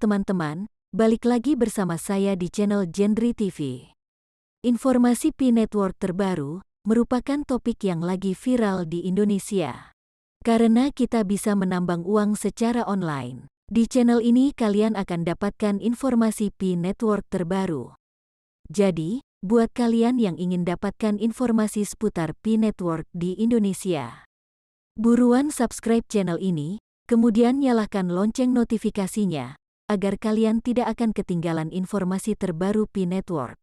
teman-teman, balik lagi bersama saya di channel Gendry TV. Informasi Pi Network terbaru merupakan topik yang lagi viral di Indonesia. Karena kita bisa menambang uang secara online. Di channel ini kalian akan dapatkan informasi Pi Network terbaru. Jadi, buat kalian yang ingin dapatkan informasi seputar Pi Network di Indonesia, buruan subscribe channel ini, kemudian nyalakan lonceng notifikasinya, agar kalian tidak akan ketinggalan informasi terbaru Pi Network.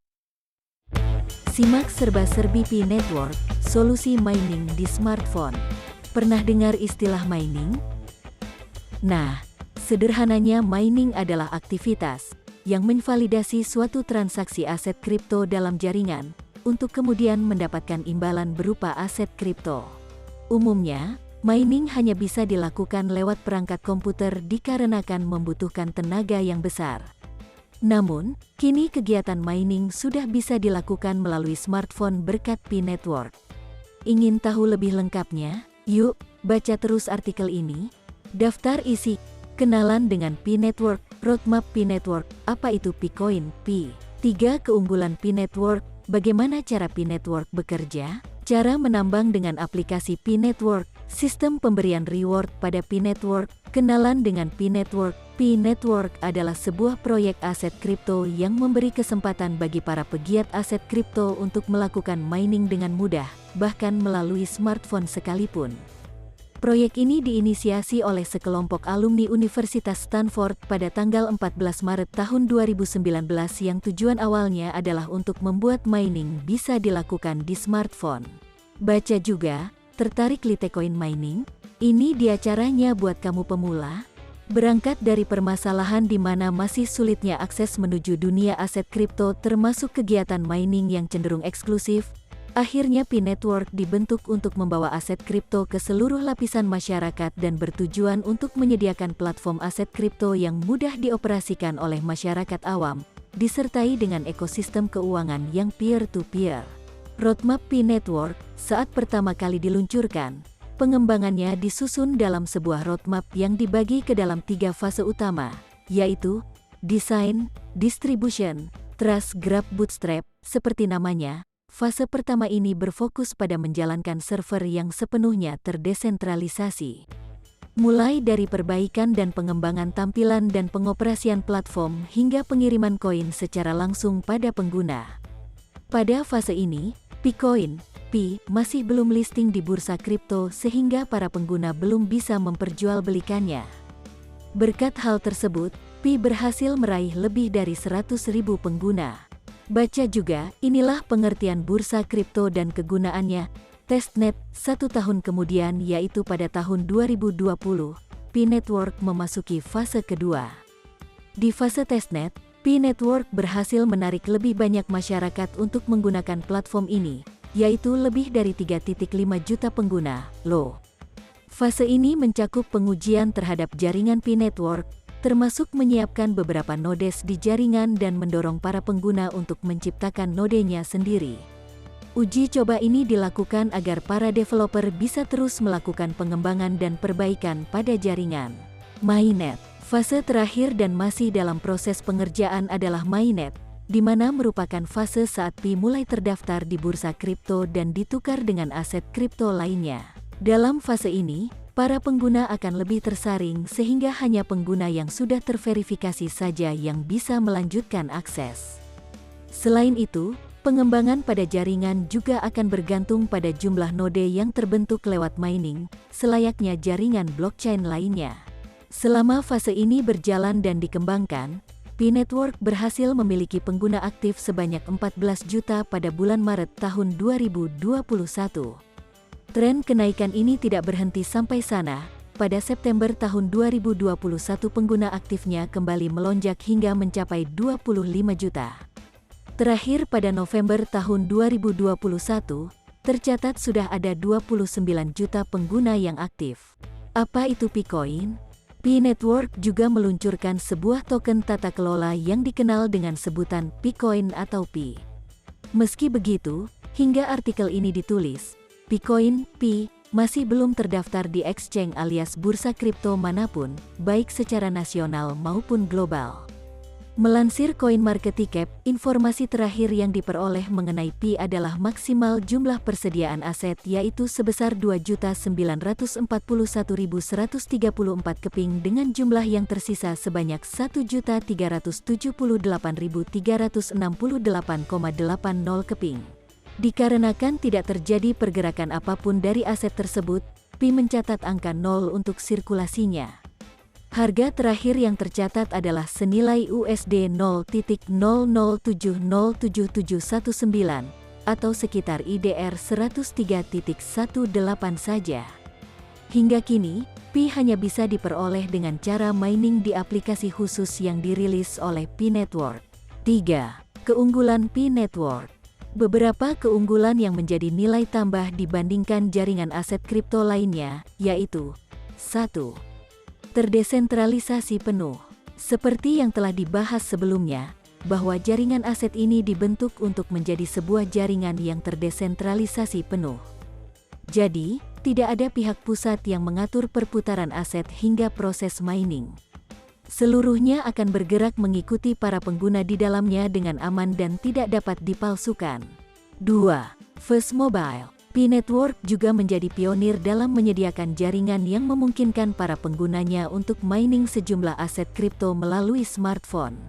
Simak serba-serbi Pi Network, solusi mining di smartphone. Pernah dengar istilah mining? Nah, sederhananya mining adalah aktivitas yang menvalidasi suatu transaksi aset kripto dalam jaringan, untuk kemudian mendapatkan imbalan berupa aset kripto. Umumnya, mining hanya bisa dilakukan lewat perangkat komputer dikarenakan membutuhkan tenaga yang besar. Namun, kini kegiatan mining sudah bisa dilakukan melalui smartphone berkat Pi Network. Ingin tahu lebih lengkapnya? Yuk, baca terus artikel ini. Daftar isi, kenalan dengan Pi Network, roadmap Pi Network, apa itu Picoin, Pi. 3 keunggulan Pi Network, bagaimana cara Pi Network bekerja? Cara menambang dengan aplikasi Pi Network, sistem pemberian reward pada Pi Network, kenalan dengan Pi Network. Pi Network adalah sebuah proyek aset kripto yang memberi kesempatan bagi para pegiat aset kripto untuk melakukan mining dengan mudah, bahkan melalui smartphone sekalipun. Proyek ini diinisiasi oleh sekelompok alumni Universitas Stanford pada tanggal 14 Maret tahun 2019 yang tujuan awalnya adalah untuk membuat mining bisa dilakukan di smartphone. Baca juga, tertarik Litecoin mining? Ini dia caranya buat kamu pemula. Berangkat dari permasalahan di mana masih sulitnya akses menuju dunia aset kripto termasuk kegiatan mining yang cenderung eksklusif, akhirnya Pi Network dibentuk untuk membawa aset kripto ke seluruh lapisan masyarakat dan bertujuan untuk menyediakan platform aset kripto yang mudah dioperasikan oleh masyarakat awam, disertai dengan ekosistem keuangan yang peer-to-peer. Roadmap Pi Network, saat pertama kali diluncurkan, pengembangannya disusun dalam sebuah roadmap yang dibagi ke dalam 3 fase utama, yaitu desain, distribution, trust grab bootstrap, seperti namanya. Fase pertama ini berfokus pada menjalankan server yang sepenuhnya terdesentralisasi. Mulai dari perbaikan dan pengembangan tampilan dan pengoperasian platform hingga pengiriman koin secara langsung pada pengguna. Pada fase ini, Picoin, Pi, masih belum listing di bursa kripto sehingga para pengguna belum bisa memperjualbelikannya. Berkat hal tersebut, Pi berhasil meraih lebih dari 100.000 pengguna. Baca juga, inilah pengertian bursa kripto dan kegunaannya. Testnet, 1 tahun kemudian yaitu pada tahun 2020, Pi Network memasuki fase kedua. Di fase testnet, Pi Network berhasil menarik lebih banyak masyarakat untuk menggunakan platform ini, yaitu lebih dari 3,5 juta pengguna, loh. Fase ini mencakup pengujian terhadap jaringan Pi Network, termasuk menyiapkan beberapa nodes di jaringan dan mendorong para pengguna untuk menciptakan nodenya sendiri. Uji coba ini dilakukan agar para developer bisa terus melakukan pengembangan dan perbaikan pada jaringan. Mainnet, fase terakhir dan masih dalam proses pengerjaan adalah mainnet, di mana merupakan fase saat Pi mulai terdaftar di bursa kripto dan ditukar dengan aset kripto lainnya. Dalam fase ini, para pengguna akan lebih tersaring sehingga hanya pengguna yang sudah terverifikasi saja yang bisa melanjutkan akses. Selain itu, pengembangan pada jaringan juga akan bergantung pada jumlah node yang terbentuk lewat mining, selayaknya jaringan blockchain lainnya. Selama fase ini berjalan dan dikembangkan, Pi Network berhasil memiliki pengguna aktif sebanyak 14 juta pada bulan Maret tahun 2021. Tren kenaikan ini tidak berhenti sampai sana. Pada September tahun 2021 pengguna aktifnya kembali melonjak hingga mencapai 25 juta. Terakhir pada November tahun 2021, tercatat sudah ada 29 juta pengguna yang aktif. Apa itu Picoin? Pi Network juga meluncurkan sebuah token tata kelola yang dikenal dengan sebutan Picoin atau Pi. Meski begitu, hingga artikel ini ditulis, Picoin, Pi, masih belum terdaftar di exchange alias bursa kripto manapun, baik secara nasional maupun global. Melansir CoinMarketCap, informasi terakhir yang diperoleh mengenai Pi adalah maksimal jumlah persediaan aset yaitu sebesar 2.941.134 keping dengan jumlah yang tersisa sebanyak 1.378.368,80 keping. Dikarenakan tidak terjadi pergerakan apapun dari aset tersebut, Pi mencatat angka 0 untuk sirkulasinya. Harga terakhir yang tercatat adalah senilai USD 0.00707719 atau sekitar IDR 103.18 saja. Hingga kini, Pi hanya bisa diperoleh dengan cara mining di aplikasi khusus yang dirilis oleh Pi Network. 3. Keunggulan Pi Network. Beberapa keunggulan yang menjadi nilai tambah dibandingkan jaringan aset kripto lainnya, yaitu 1. Terdesentralisasi penuh. Seperti yang telah dibahas sebelumnya, bahwa jaringan aset ini dibentuk untuk menjadi sebuah jaringan yang terdesentralisasi penuh. Jadi, tidak ada pihak pusat yang mengatur perputaran aset hingga proses mining. Seluruhnya akan bergerak mengikuti para pengguna di dalamnya dengan aman dan tidak dapat dipalsukan. 2. Fast Mobile. Pi Network juga menjadi pionir dalam menyediakan jaringan yang memungkinkan para penggunanya untuk mining sejumlah aset kripto melalui smartphone.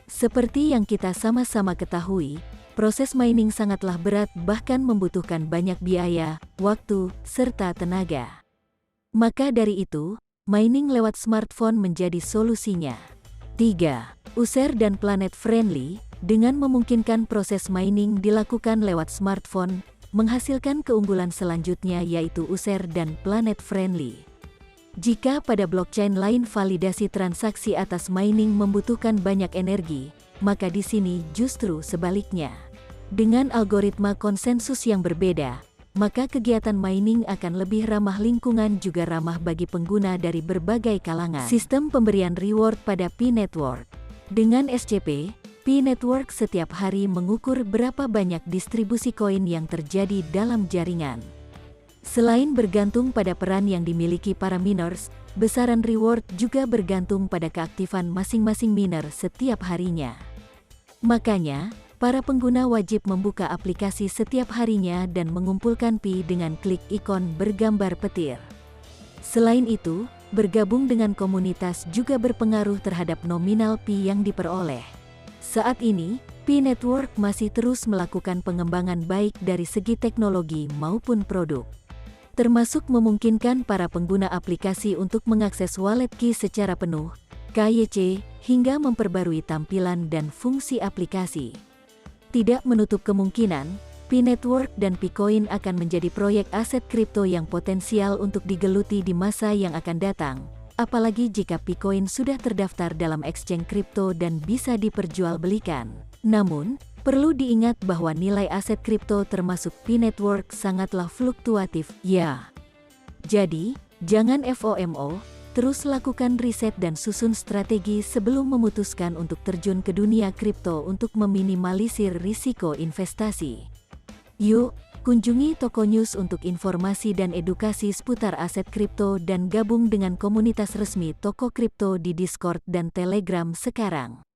Seperti yang kita sama-sama ketahui, proses mining sangatlah berat bahkan membutuhkan banyak biaya, waktu, serta tenaga. Maka dari itu, mining lewat smartphone menjadi solusinya. 3. User dan planet friendly, dengan memungkinkan proses mining dilakukan lewat smartphone, menghasilkan keunggulan selanjutnya yaitu user dan planet friendly. Jika pada blockchain lain validasi transaksi atas mining membutuhkan banyak energi, maka di sini justru sebaliknya. Dengan algoritma konsensus yang berbeda, maka kegiatan mining akan lebih ramah lingkungan juga ramah bagi pengguna dari berbagai kalangan. Sistem pemberian reward pada Pi Network. Dengan SCP, Pi Network setiap hari mengukur berapa banyak distribusi koin yang terjadi dalam jaringan. Selain bergantung pada peran yang dimiliki para miners, besaran reward juga bergantung pada keaktifan masing-masing miner setiap harinya. Makanya, para pengguna wajib membuka aplikasi setiap harinya dan mengumpulkan Pi dengan klik ikon bergambar petir. Selain itu, bergabung dengan komunitas juga berpengaruh terhadap nominal Pi yang diperoleh. Saat ini, Pi Network masih terus melakukan pengembangan baik dari segi teknologi maupun produk. Termasuk memungkinkan para pengguna aplikasi untuk mengakses wallet key secara penuh, KYC, hingga memperbarui tampilan dan fungsi aplikasi. Tidak menutup kemungkinan, Pi Network dan Picoin akan menjadi proyek aset kripto yang potensial untuk digeluti di masa yang akan datang. Apalagi jika Picoin sudah terdaftar dalam exchange kripto dan bisa diperjualbelikan. Namun, perlu diingat bahwa nilai aset kripto termasuk Pi Network sangatlah fluktuatif, ya. Jadi, jangan FOMO, terus lakukan riset dan susun strategi sebelum memutuskan untuk terjun ke dunia kripto untuk meminimalisir risiko investasi. Yuk, kunjungi Toko News untuk informasi dan edukasi seputar aset kripto dan gabung dengan komunitas resmi toko kripto di Discord dan Telegram sekarang.